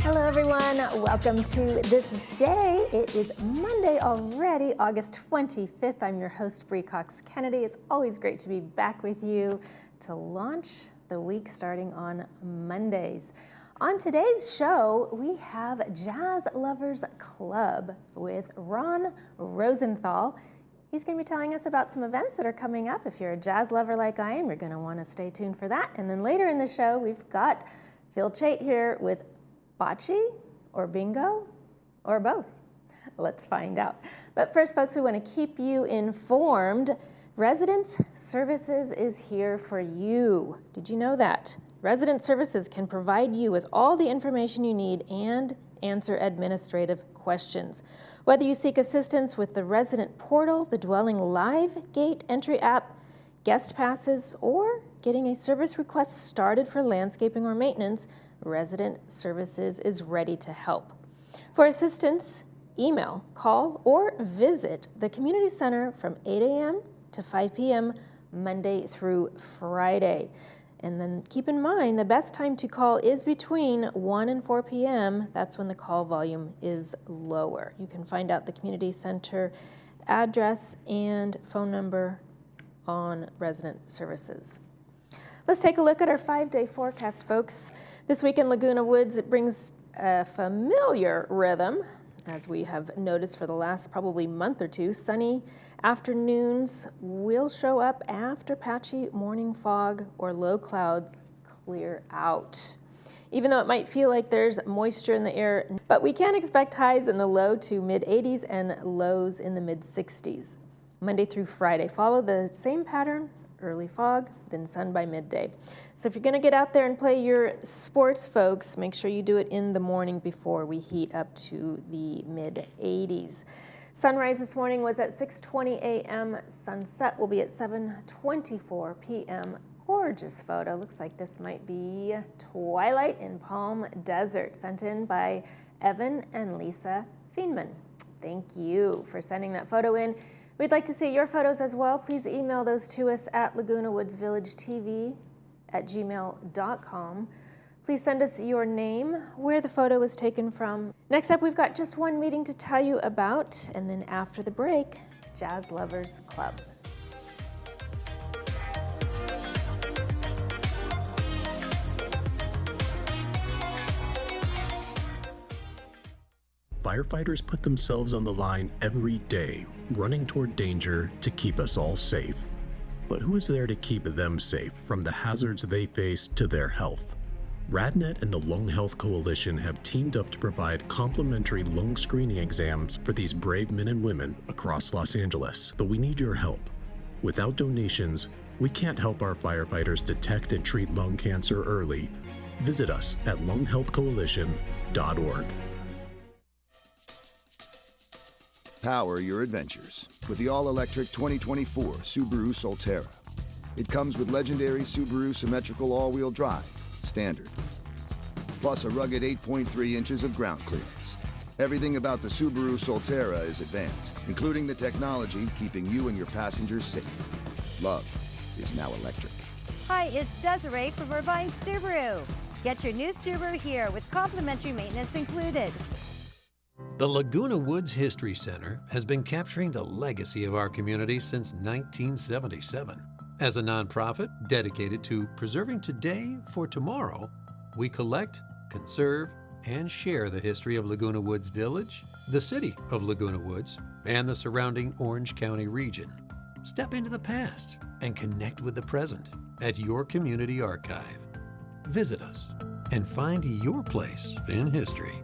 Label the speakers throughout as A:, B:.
A: Hello everyone, welcome to This Day. It is Monday already, August 25th. I'm your host, Bree Cox Kennedy. It's always great to be back with you to launch the week starting on Mondays. On today's show, we have Jazz Lovers Club with Ron Rosenthal. He's going to be telling us about some events that are coming up. If you're a jazz lover like I am, you're going to want to stay tuned for that. And then later in the show, we've got Phil Chait here with bocce or bingo or both. Let's find out. But first, folks, we want to keep you informed. Residence Services is here for you. Did you know that? Resident Services can provide you with all the information you need and answer administrative questions. Whether you seek assistance with the resident portal, the Dwelling Live Gate entry app, guest passes, or getting a service request started for landscaping or maintenance, Resident Services is ready to help. For assistance, email, call, or visit the Community Center from 8 a.m. to 5 p.m. Monday through Friday. And then keep in mind, the best time to call is between 1 and 4 p.m. That's when the call volume is lower. You can find out the Community Center address and phone number on Resident Services. Let's take a look at our 5-day forecast, folks. This week in Laguna Woods, it brings a familiar rhythm, as we have noticed for the last probably month or two. Sunny afternoons will show up after patchy morning fog or low clouds clear out. Even though it might feel like there's moisture in the air, but we can expect highs in the low to mid 80s and lows in the mid 60s. Monday through Friday, follow the same pattern. Early fog, then sun by midday. So if you're going to get out there and play your sports, folks, make sure you do it in the morning before we heat up to the mid 80s. Sunrise this morning was at 6:20 a.m. Sunset will be at 7:24 p.m. Gorgeous photo. Looks like this might be twilight in Palm Desert, sent in by Evan and Lisa Fienman. Thank you for sending that photo in. We'd like to see your photos as well. Please email those to us at lagunawoodsvillagetv@gmail.com. Please send us your name, where the photo was taken from. Next up, we've got just one meeting to tell you about, and then after the break, Jazz Lovers Club.
B: Firefighters put themselves on the line every day, running toward danger to keep us all safe. But who is there to keep them safe from the hazards they face to their health? RadNet and the Lung Health Coalition have teamed up to provide complimentary lung screening exams for these brave men and women across Los Angeles. But we need your help. Without donations, we can't help our firefighters detect and treat lung cancer early. Visit us at lunghealthcoalition.org.
C: Power your adventures with the all-electric 2024 Subaru Solterra. It comes with legendary Subaru symmetrical all-wheel drive, standard, plus a rugged 8.3 inches of ground clearance. Everything about the Subaru Solterra is advanced, including the technology keeping you and your passengers safe. Love is now electric.
D: Hi, it's Desiree from Irvine Subaru. Get your new Subaru here with complimentary maintenance included.
E: The Laguna Woods History Center has been capturing the legacy of our community since 1977. As a nonprofit dedicated to preserving today for tomorrow, we collect, conserve, and share the history of Laguna Woods Village, the city of Laguna Woods, and the surrounding Orange County region. Step into the past and connect with the present at your community archive. Visit us and find your place in history.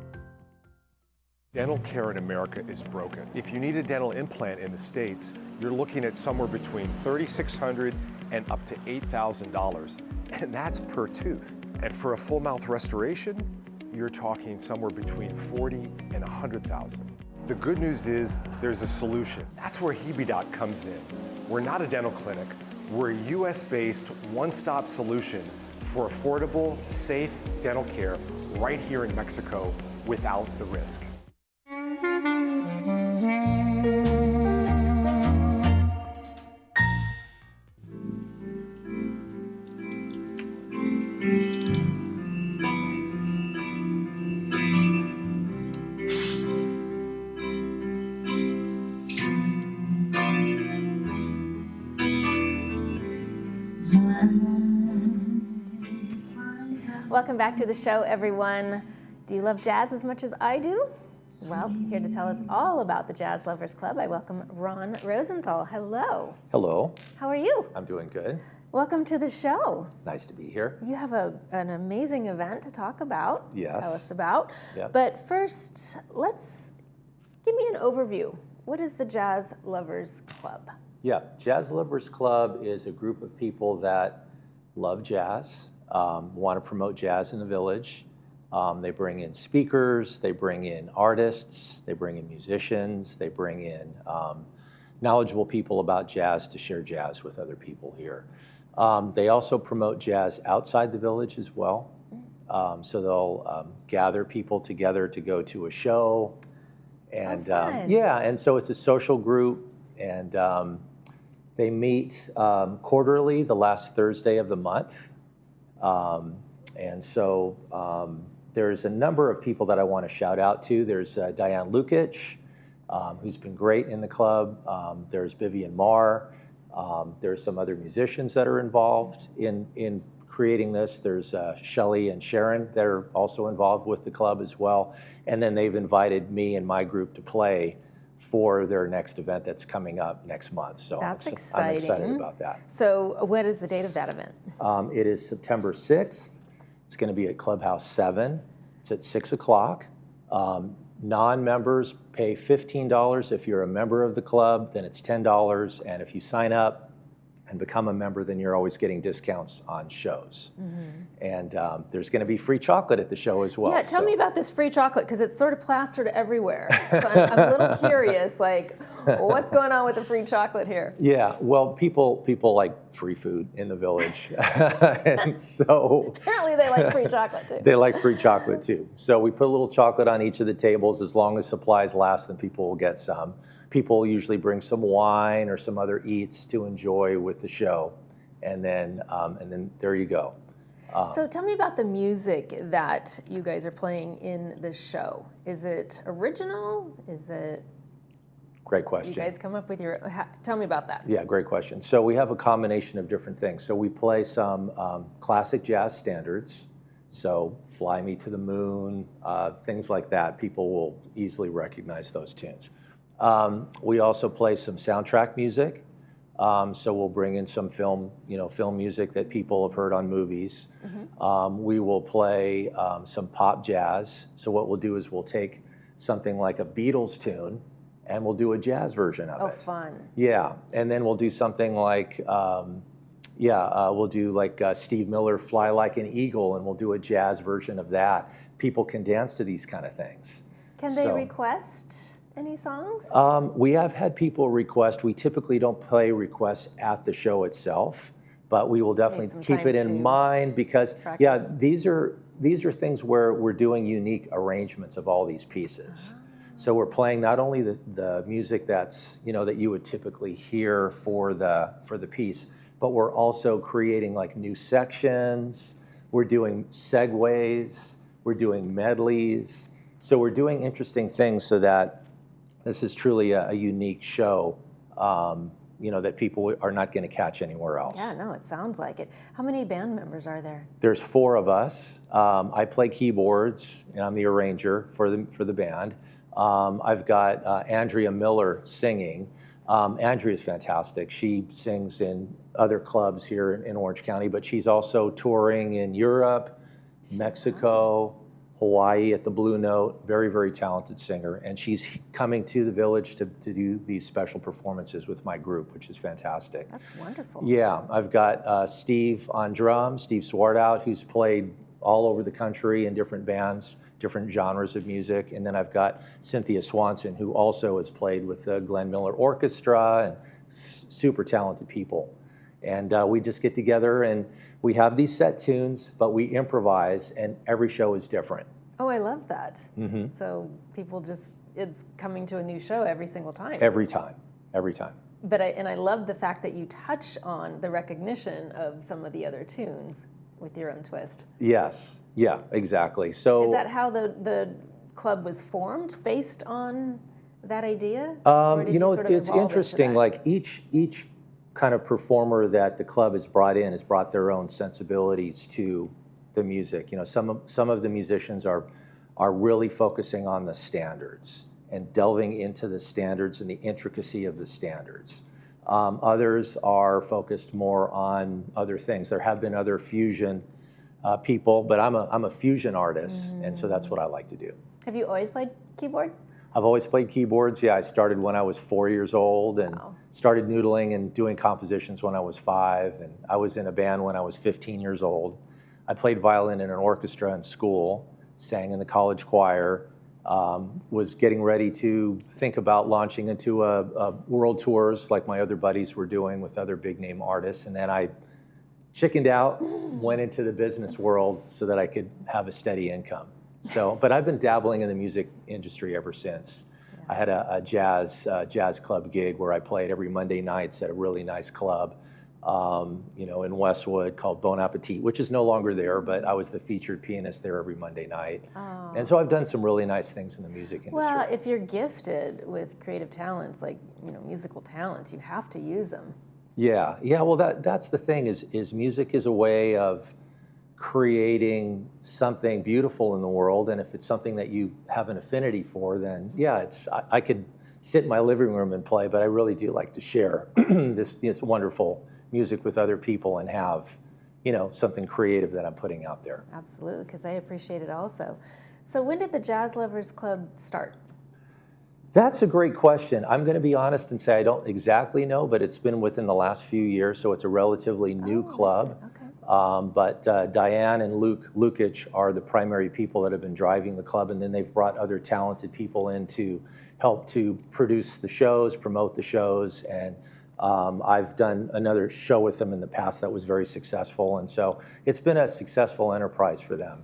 F: Dental care in America is broken. If you need a dental implant in the States, you're looking at somewhere between $3,600 and up to $8,000, and that's per tooth. And for a full mouth restoration, you're talking somewhere between $40,000 and $100,000. The good news is there's a solution. That's where HebeDot comes in. We're not a dental clinic. We're a US-based one-stop solution for affordable, safe dental care right here in Mexico without the risk.
A: Welcome back to the show, everyone. Do you love jazz as much as I do? Well, here to tell us all about the Jazz Lovers Club, I welcome Ron Rosenthal. Hello.
G: Hello.
A: How are you?
G: I'm doing good.
A: Welcome to the show.
G: Nice to be here.
A: You have an amazing event to talk about.
G: Yes.
A: Tell us about.
G: Yep.
A: But first, give me an overview. What is the Jazz Lovers Club?
G: Yeah, Jazz Lovers Club is a group of people that love jazz, want to promote jazz in the village. They bring in speakers, they bring in artists, they bring in musicians, they bring in knowledgeable people about jazz to share jazz with other people here. They also promote jazz outside the village as well. So they'll gather people together to go to a show. And yeah, and so it's a social group, and they meet quarterly, the last Thursday of the month. And so there's a number of people that I want to shout out to. There's Diane Lukic, who's been great in the club. There's Vivian Marr. There's some other musicians that are involved in creating this. There's Shelley and Sharon that are also involved with the club as well. And then they've invited me and my group to play for their next event that's coming up next month. So
A: That's
G: I'm
A: exciting.
G: excited about that.
A: So what is the date of that event?
G: It is September 6th. It's going to be at Clubhouse 7. It's at 6 o'clock. Non-members pay $15. If you're a member of the club, then it's $10. And if you sign up and become a member, then you're always getting discounts on shows. And there's going to be free chocolate at the show as well.
A: Yeah, tell me about this free chocolate, because it's sort of plastered everywhere. So I'm a little curious, like, what's going on with the free chocolate here?
G: Yeah, well, people like free food in the village. And so
A: Apparently they like free chocolate too.
G: they like free chocolate too. So we put a little chocolate on each of the tables. As long as supplies last, then people will get some. People usually bring some wine or some other eats to enjoy with the show. And then there you go.
A: So tell me about the music that you guys are playing in the show. Is it original? Is it...
G: Great question.
A: You guys come up with your... Tell me about that.
G: Yeah, great question. So we have a combination of different things. So we play some classic jazz standards. So Fly Me to the Moon, things like that. People will easily recognize those tunes. We also play some soundtrack music. So we'll bring in some film music that people have heard on movies. We will play some pop jazz. So what we'll do is we'll take something like a Beatles tune and we'll do a jazz version of it.
A: Oh, fun.
G: Yeah, and then we'll do something like, we'll do like Steve Miller, Fly Like an Eagle, and we'll do a jazz version of that. People can dance to these kind of things.
A: Can they request any songs?
G: We have had people request. We typically don't play requests at the show itself, but we will definitely keep it in mind because,
A: practice.
G: these are things where we're doing unique arrangements of all these pieces. So we're playing not only the music that's, that you would typically hear for the piece, but we're also creating like new sections. We're doing segues. We're doing medleys. So we're doing interesting things so that this is truly a unique show, that people are not going to catch anywhere else.
A: Yeah, no, it sounds like it. How many band members are there?
G: There's 4 of us. I play keyboards, and I'm the arranger for the band. I've got Andrea Miller singing. Andrea's fantastic. She sings in other clubs here in Orange County, but she's also touring in Europe, Mexico, Hawaii at the Blue Note. Very, very talented singer. And she's coming to the village to do these special performances with my group, which is fantastic.
A: That's wonderful.
G: Yeah, I've got Steve on drums, Steve Swartout, who's played all over the country in different bands, different genres of music. And then I've got Cynthia Swanson, who also has played with the Glenn Miller Orchestra, and super talented people. And we just get together and we have these set tunes, but we improvise, and every show is different.
A: Oh, I love that. So people it's coming to a new show every single time.
G: Every time.
A: But I love the fact that you touch on the recognition of some of the other tunes with your own twist.
G: Yes, yeah, exactly. So
A: is that how the club was formed, based on that idea?
G: It's interesting. Like each kind of performer that the club has brought their own sensibilities to the music. You know, some of the musicians are really focusing on the standards and delving into the standards and the intricacy of the standards. Others are focused more on other things. There have been other fusion people, but I'm a fusion artist, and so that's what I like to do.
A: Have you always played keyboard?
G: I've always played keyboards. Yeah, I started when I was 4 years old and started noodling and doing compositions when I was 5. And I was in a band when I was 15 years old. I played violin in an orchestra in school, sang in the college choir, was getting ready to think about launching into a world tours like my other buddies were doing with other big name artists. And then I chickened out, went into the business world so that I could have a steady income. So, but I've been dabbling in the music industry ever since. Yeah. I had a jazz club gig where I played every Monday nights at a really nice club, you know, in Westwood called Bon Appetit, which is no longer there, but I was the featured pianist there every Monday night. Oh. And so I've done some really nice things in the music industry.
A: Well, if you're gifted with creative talents, like, you know, musical talents, you have to use them.
G: Yeah, well, that's the thing is music is a way of creating something beautiful in the world, and if it's something that you have an affinity for, then yeah, I could sit in my living room and play, but I really do like to share this wonderful music with other people and have, you know, something creative that I'm putting out there.
A: Absolutely, because I appreciate it also. So when did the Jazz Lovers Club start?
G: That's a great question. I'm going to be honest and say I don't exactly know, but it's been within the last few years, so it's a relatively new club. Okay. But Diane and Lukic are the primary people that have been driving the club, and then they've brought other talented people in to help to produce the shows, promote the shows, and I've done another show with them in the past that was very successful, and so it's been a successful enterprise for them.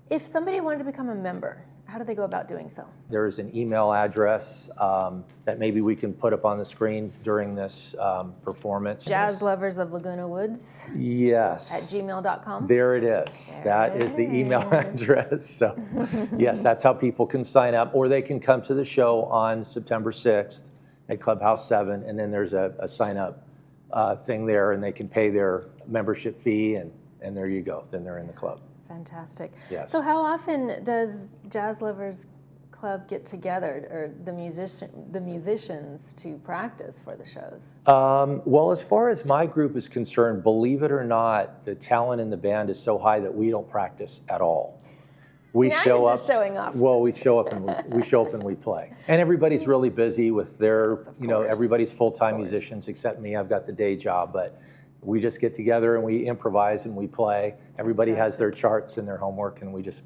A: If somebody wanted to become a member, how do they go about doing so?
G: There is an email address that maybe we can put up on the screen during this performance.
A: Jazz Lovers of Laguna Woods?
G: Yes.
A: At gmail.com?
G: There it is. That is the email address. So yes, that's how people can sign up, or they can come to the show on September 6th at Clubhouse 7, and then there's a sign up thing there, and they can pay their membership fee, and there you go. Then they're in the club.
A: Fantastic.
G: Yes.
A: So how often does Jazz Lovers Club get together, or the musicians to practice for the shows?
G: Well, as far as my group is concerned, believe it or not, the talent in the band is so high that we don't practice at all. We
A: now
G: show
A: you're
G: up.
A: Just showing off.
G: Well, we show up and we play. And everybody's really busy with their, you know, everybody's full-time musicians except me. I've got the day job, but we just get together and we improvise and we play. Everybody has their charts and their homework, and we just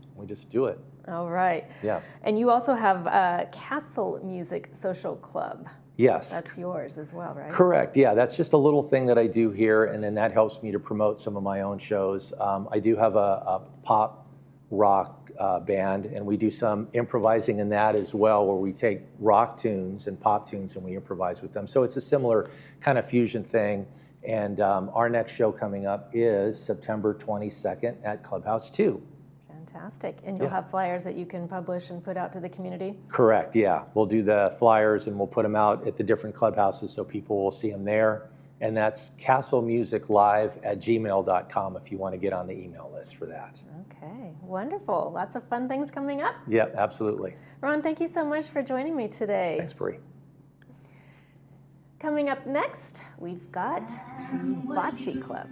G: do it.
A: All right.
G: Yeah.
A: And you also have a Castle Music Social Club.
G: Yes.
A: That's yours as well, right?
G: Correct. Yeah, that's just a little thing that I do here, and then that helps me to promote some of my own shows. I do have a pop rock band, and we do some improvising in that as well, where we take rock tunes and pop tunes and we improvise with them. So it's a similar kind of fusion thing. And our next show coming up is September 22nd at Clubhouse 2.
A: Fantastic. And you'll have flyers that you can publish and put out to the community?
G: Correct, yeah. We'll do the flyers and we'll put them out at the different clubhouses so people will see them there. And that's castlemusiclive@gmail.com if you want to get on the email list for that.
A: Okay, wonderful. Lots of fun things coming up.
G: Yep, absolutely.
A: Ron, thank you so much for joining me today.
G: Thanks, Bree.
A: Coming up next, we've got the Bocce Club.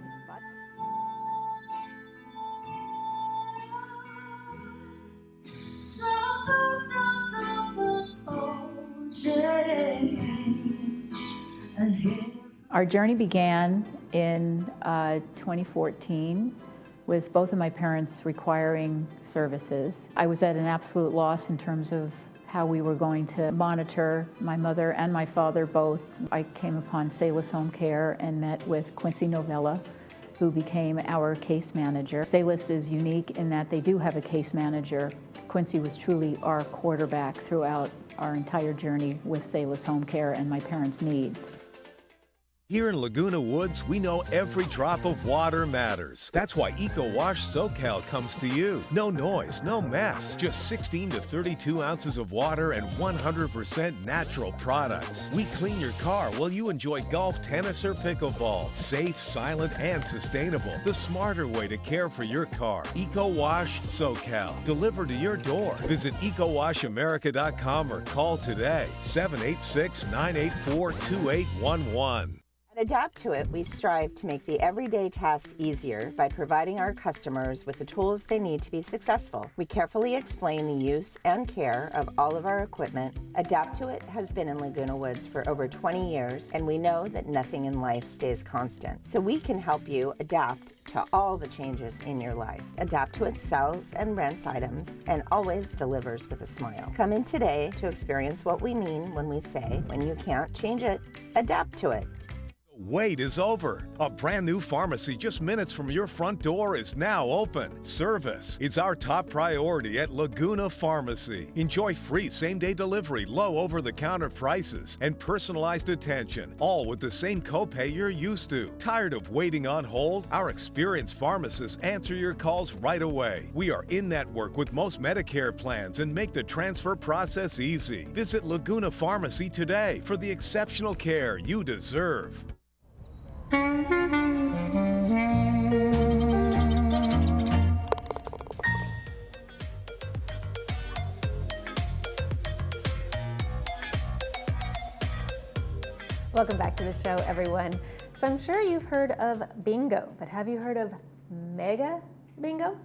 H: Our journey began in 2014 with both of my parents requiring services. I was at an absolute loss in terms of how we were going to monitor my mother and my father both. I came upon Salus Home Care and met with Quincy Novella, who became our case manager. Salus is unique in that they do have a case manager. Quincy was truly our quarterback throughout our entire journey with Salus Home Care and my parents' needs.
I: Here in Laguna Woods, we know every drop of water matters. That's why Eco Wash SoCal comes to you. No noise, no mess. Just 16 to 32 ounces of water and 100% natural products. We clean your car while you enjoy golf, tennis, or pickleball. Safe, silent, and sustainable. The smarter way to care for your car. Eco Wash SoCal. Delivered to your door. Visit EcoWashAmerica.com or call today. 786-984-2811.
J: At Adapt to It, we strive to make the everyday tasks easier by providing our customers with the tools they need to be successful. We carefully explain the use and care of all of our equipment. Adapt to It has been in Laguna Woods for over 20 years, and we know that nothing in life stays constant. So we can help you adapt to all the changes in your life. Adapt to It sells and rents items and always delivers with a smile. Come in today to experience what we mean when we say, when you can't change it, adapt to it.
I: Wait is over. A brand new pharmacy just minutes from your front door is now open. Service is our top priority at Laguna Pharmacy. Enjoy free same-day delivery, low over-the-counter prices, and personalized attention, all with the same copay you're used to. Tired of waiting on hold? Our experienced pharmacists answer your calls right away. We are in-network with most Medicare plans and make the transfer process easy. Visit Laguna Pharmacy today for the exceptional care you deserve.
A: Welcome back to the show, everyone. So I'm sure you've heard of bingo, but have you heard of mega bingo?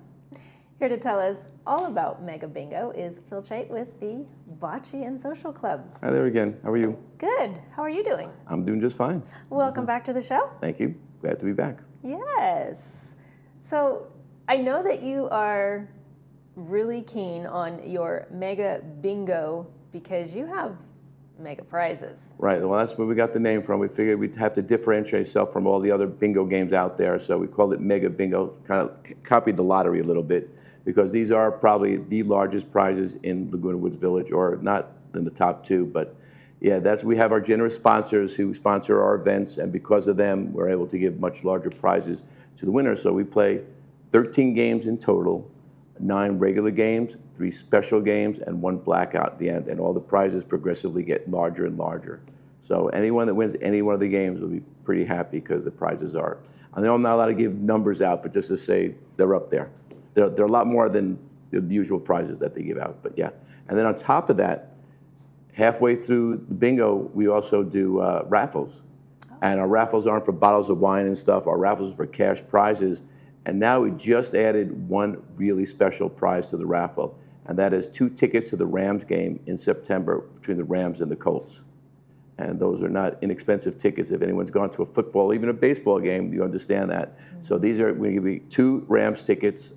A: Here to tell us all about Mega Bingo is Phil Chait with the Bocce and Social Club.
K: Hi there again. How are you?
A: Good. How are you doing?
K: I'm doing just fine.
A: Welcome back to the show.
K: Thank you. Glad to be back.
A: Yes. So I know that you are really keen on your Mega Bingo because you have mega prizes.
K: Right. Well, that's where we got the name from. We figured we'd have to differentiate ourselves from all the other bingo games out there, so we called it Mega Bingo. Kind of copied the lottery a little bit, because these are probably the largest prizes in Laguna Woods Village, or not in the top two, but yeah, we have our generous sponsors who sponsor our events, and because of them, we're able to give much larger prizes to the winners. So we play 13 games in total, 9 regular games, 3 special games, and 1 blackout at the end, and all the prizes progressively get larger and larger. So anyone that wins any one of the games will be pretty happy, because the prizes are, I know I'm not allowed to give numbers out, but just to say they're up there. They're a lot more than the usual prizes that they give out, but yeah. And then on top of that, halfway through the bingo, we also do raffles. And our raffles aren't for bottles of wine and stuff. Our raffles are for cash prizes. And now we just added one really special prize to the raffle, and that is 2 tickets to the Rams game in September between the Rams and the Colts. And those are not inexpensive tickets. If anyone's gone to a football, even a baseball game, you understand that. Mm-hmm. So these are, we're going to give you 2 Rams tickets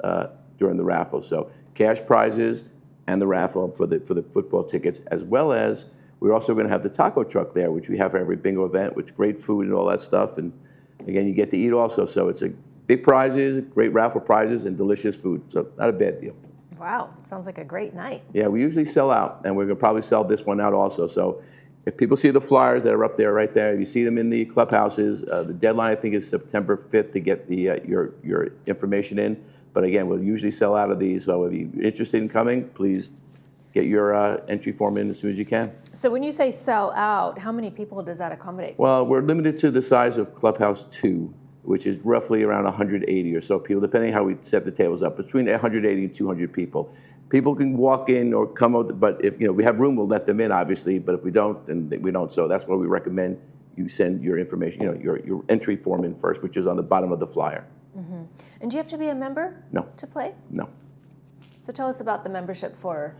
K: during the raffle. So cash prizes and the raffle for the football tickets, as well as we're also going to have the taco truck there, which we have for every bingo event, with great food and all that stuff. And again, you get to eat also. So it's a big prizes, great raffle prizes, and delicious food. So not a bad deal.
A: Wow, sounds like a great night.
K: Yeah, we usually sell out, and we're going to probably sell this one out also. So if people see the flyers that are up there, right there, if you see them in the clubhouses, the deadline I think is September 5th to get the your information in. But again, we'll usually sell out of these. So if you're interested in coming, please get your entry form in as soon as you can.
A: So when you say sell out, how many people does that accommodate?
K: Well, we're limited to the size of Clubhouse 2, which is roughly around 180 or so people, depending how we set the tables up, between 180 and 200 people. People can walk in or come out, but if we have room, we'll let them in, obviously. But if we don't, then we don't. So that's why we recommend you send your information, your entry form in first, which is on the bottom of the flyer.
A: Mm-hmm. And do you have to be a member?
K: No.
A: To play?
K: No.
A: So tell us about the membership for.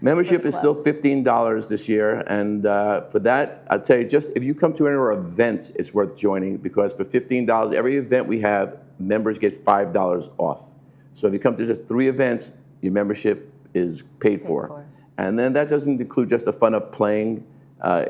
K: Membership is still $15 this year, and for that, I'll tell you, just if you come to any of our events, it's worth joining, because for $15, every event we have, members get $5 off. So if you come to just 3 events, your membership is paid for. And then that doesn't include just the fun of playing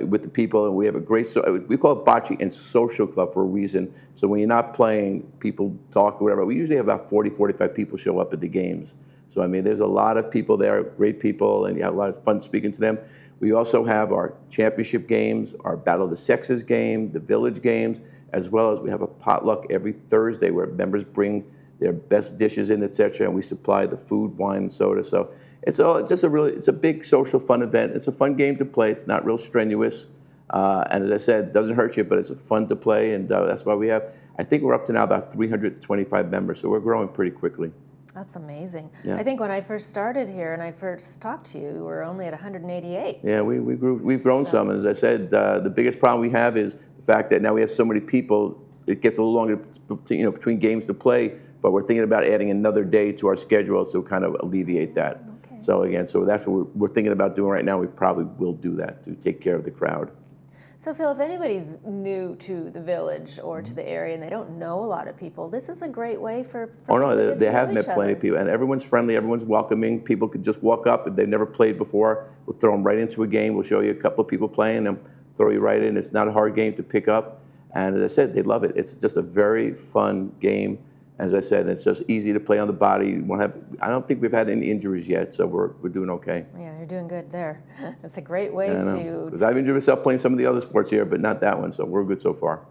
K: with the people, and we have a great, we call it Bocce and Social Club for a reason. So when you're not playing, people talk or whatever. We usually have about 40, 45 people show up at the games. So, I mean, there's a lot of people there, great people, and you have a lot of fun speaking to them. We also have our championship games, our Battle of the Sexes game, the Village games, as well as we have a potluck every Thursday where members bring their best dishes in, etc., and we supply the food, wine, and soda. So it's a big social fun event. It's a fun game to play. It's not real strenuous, and as I said, it doesn't hurt you, but it's fun to play, and that's why we have. I think we're up to now about 325 members, so we're growing pretty quickly.
A: That's amazing.
K: Yeah.
A: I think when I first started here and I first talked to you, we were only at 188.
K: Yeah, we've grown some, and as I said, the biggest problem we have is the fact that now we have so many people. It gets a little longer, between games to play. But we're thinking about adding another day to our schedule to kind of alleviate that.
A: Okay.
K: So again, that's what we're thinking about doing right now. We probably will do that to take care of the crowd.
A: So Phil, if anybody's new to the village or to the area and they don't know a lot of people, this is a great way for
K: Oh
A: people
K: no,
A: to get
K: they
A: to
K: have
A: know
K: met
A: each
K: plenty
A: other.
K: of people, and everyone's friendly, everyone's welcoming. People could just walk up if they've never played before. We'll throw them right into a game. We'll show you a couple of people playing and throw you right in. It's not a hard game to pick up, and as I said, they love it. It's just a very fun game. As I said, it's just easy to play on the body. I don't think we've had any injuries yet, so we're doing okay.
A: Yeah, you're doing good there. It's a great way
K: Because I've enjoyed myself playing some of the other sports here, but not that one, so we're good so far.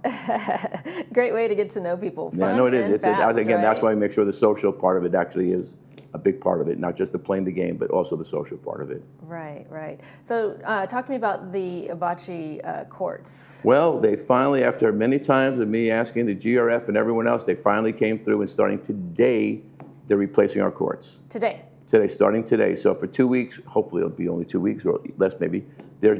A: great way to get to know people. Fun
K: Yeah, no, it is.
A: and fast,
K: Again, that's
A: right?
K: why we make sure the social part of it actually is a big part of it, not just the playing the game, but also the social part of it.
A: Right, right. So talk to me about the bocce courts.
K: Well, they finally, after many times of me asking the GRF and everyone else, they finally came through, and starting today, they're replacing our courts.
A: Today?
K: Today, starting today. So for 2 weeks, hopefully it'll be only 2 weeks or less maybe, they're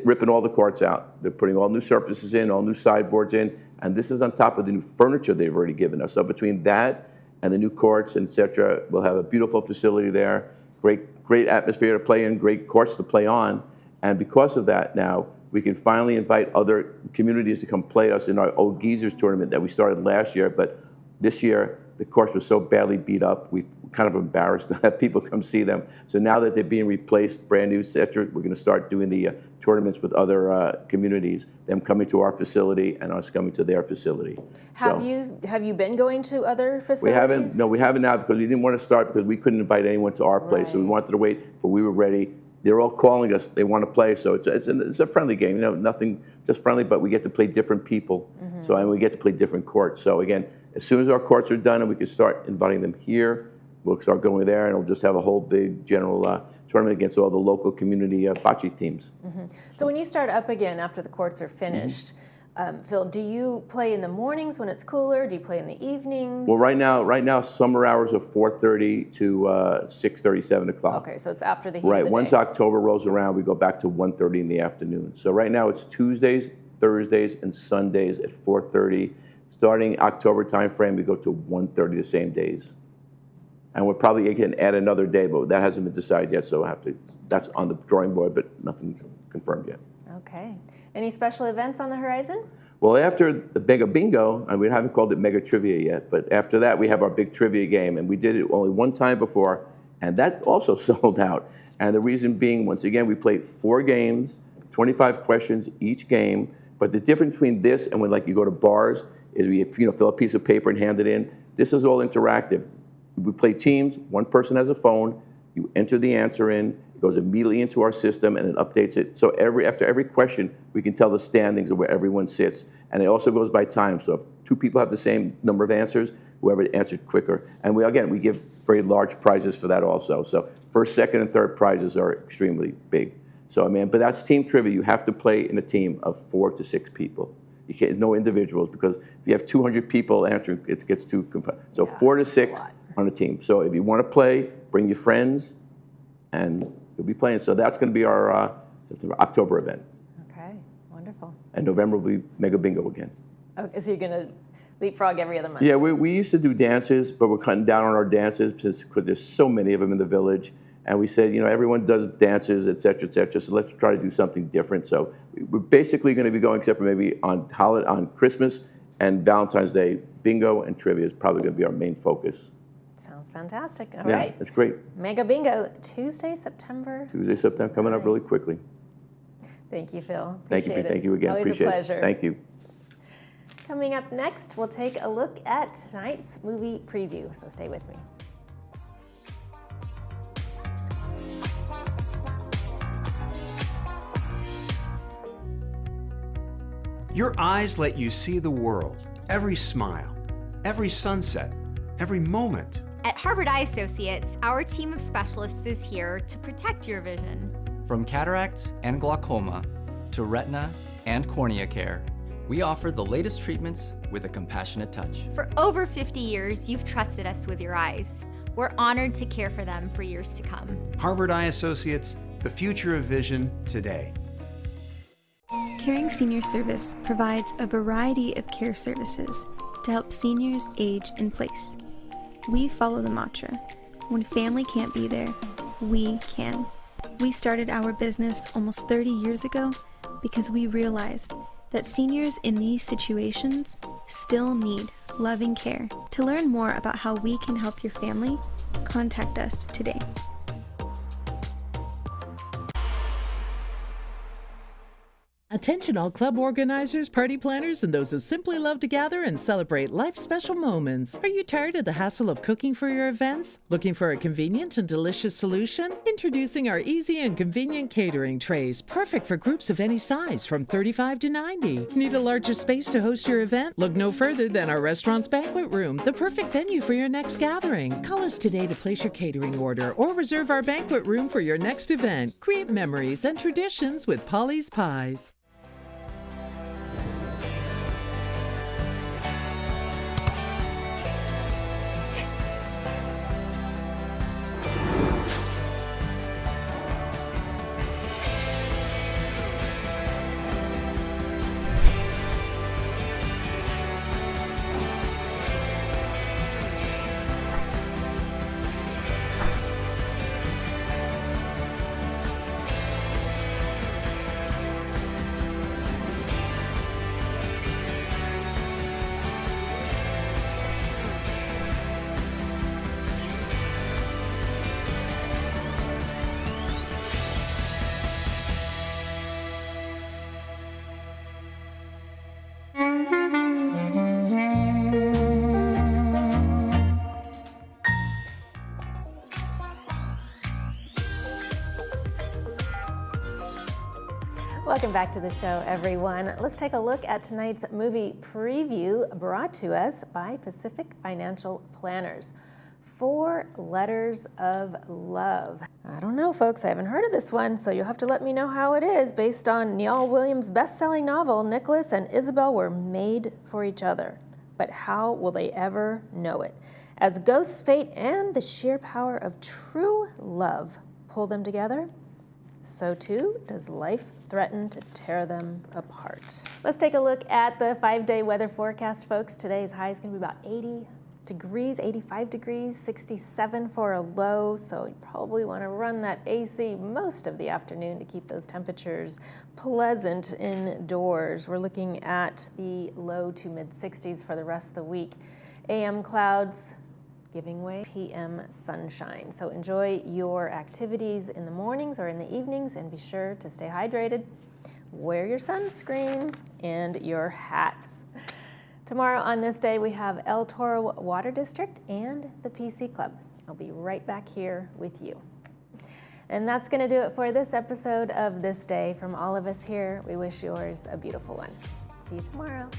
K: ripping all the courts out. They're putting all new surfaces in, all new sideboards in, and this is on top of the new furniture they've already given us. So between that and the new courts, et cetera, we'll have a beautiful facility there, great atmosphere to play in, great courts to play on, and because of that now, we can finally invite other communities to come play us in our Old Geezers tournament that we started last year, but this year, the courts were so badly beat up, we kind of embarrassed to have people come see them. So now that they're being replaced, brand new, et cetera, we're going to start doing the tournaments with other communities, them coming to our facility and us coming to their facility.
A: Have you been going to other facilities?
K: We haven't. No, we haven't now because we didn't want to start because we couldn't invite anyone to our place. So we wanted to wait till we were ready. They're all calling us. They want to play. So it's a friendly game. Nothing just friendly, but we get to play different people. Mm-hmm. So and we get to play different courts. So again, as soon as our courts are done and we can start inviting them here, we'll start going there and we'll just have a whole big general tournament against all the local community bocce teams.
A: Mm-hmm. So when you start up again after the courts are finished, Phil, do you play in the mornings when it's cooler? Do you play in the evenings?
K: Well, right now, summer hours are 4:30 to 6:30, 7 o'clock.
A: Okay, so it's after the heat
K: Right.
A: of the
K: Once
A: day.
K: October rolls around, we go back to 1:30 in the afternoon. So right now it's Tuesdays, Thursdays, and Sundays at 4:30. Starting October timeframe, we go to 1:30 the same days. And we're probably going to add another day, but that hasn't been decided yet, so that's on the drawing board, but nothing's confirmed yet.
A: Okay. Any special events on the horizon?
K: Well, after the Mega Bingo, and we haven't called it Mega Trivia yet, but after that we have our big trivia game, and we did it only one time before, and that also sold out. And the reason being, once again, we played 4 games, 25 questions each game, but the difference between this and when you go to bars is we fill a piece of paper and hand it in. This is all interactive. We play teams, one person has a phone, you enter the answer in, it goes immediately into our system and it updates it. So after every question, we can tell the standings of where everyone sits. And it also goes by time. So if 2 people have the same number of answers, whoever answered quicker. And we give very large prizes for that also. So first, second, and third prizes are extremely big. So but that's team trivia. You have to play in a team of 4 to 6 people. You can't, no individuals, because if you have 200 people answering, it gets too complex. So 4 to 6 on a team. So if you want to play, bring your friends, and you'll be playing. So that's going to be our October event.
A: Okay, wonderful.
K: And November will be Mega Bingo again.
A: Okay, so you're going to leapfrog every other month?
K: Yeah, we used to do dances, but we're cutting down on our dances because there's so many of them in the village. And we said, everyone does dances, et cetera, so let's try to do something different. So we're basically going to be going, except for maybe on Christmas and Valentine's Day, bingo and trivia is probably going to be our main focus.
A: Sounds fantastic. All right.
K: That's great.
A: Mega Bingo, Tuesday, September
K: coming up really quickly.
A: Thank you, Phil.
K: Thank you again.
A: Always
K: Appreciate
A: a pleasure.
K: it. Thank you.
A: Coming up next, we'll take a look at tonight's movie preview, so stay with me.
L: Your eyes let you see the world, every smile, every sunset, every moment.
M: At Harvard Eye Associates, our team of specialists is here to protect your vision.
N: From cataracts and glaucoma to retina and cornea care, we offer the latest treatments with a compassionate touch.
M: For over 50 years, you've trusted us with your eyes. We're honored to care for them for years to come.
L: Harvard Eye Associates, the future of vision today.
O: Caring Senior Service provides a variety of care services to help seniors age in place. We follow the mantra, when family can't be there, we can. We started our business almost 30 years ago because we realized that seniors in these situations still need loving care. To learn more about how we can help your family, contact us today.
P: Attention all club organizers, party planners, and those who simply love to gather and celebrate life's special moments. Are you tired of the hassle of cooking for your events? Looking for a convenient and delicious solution? Introducing our easy and convenient catering trays, perfect for groups of any size from 35 to 90. Need a larger space to host your event? Look no further than our restaurant's banquet room, the perfect venue for your next gathering. Call us today to place your catering order or reserve our banquet room for your next event. Create memories and traditions with Polly's Pies.
A: Welcome back to the show, everyone. Let's take a look at tonight's movie preview brought to us by Pacific Financial Planners. 4 Letters of Love. I don't know, folks, I haven't heard of this one, so you'll have to let me know how it is. Based on Neil Williams' best-selling novel, Nicholas and Isabel were made for each other. But how will they ever know it? As ghosts, fate, and the sheer power of true love pull them together, so too does life threaten to tear them apart. Let's take a look at the 5-day weather forecast, folks. Today's high is going to be about 80 degrees, 85 degrees, 67 for a low, so you probably want to run that AC most of the afternoon to keep those temperatures pleasant indoors. We're looking at the low to mid 60s for the rest of the week. AM clouds giving way, PM sunshine. So enjoy your activities in the mornings or in the evenings, and be sure to stay hydrated. Wear your sunscreen and your hats. Tomorrow on this day, we have El Toro Water District and the PC Club. I'll be right back here with you. And that's going to do it for this episode of This Day. From all of us here, we wish yours a beautiful one. See you tomorrow.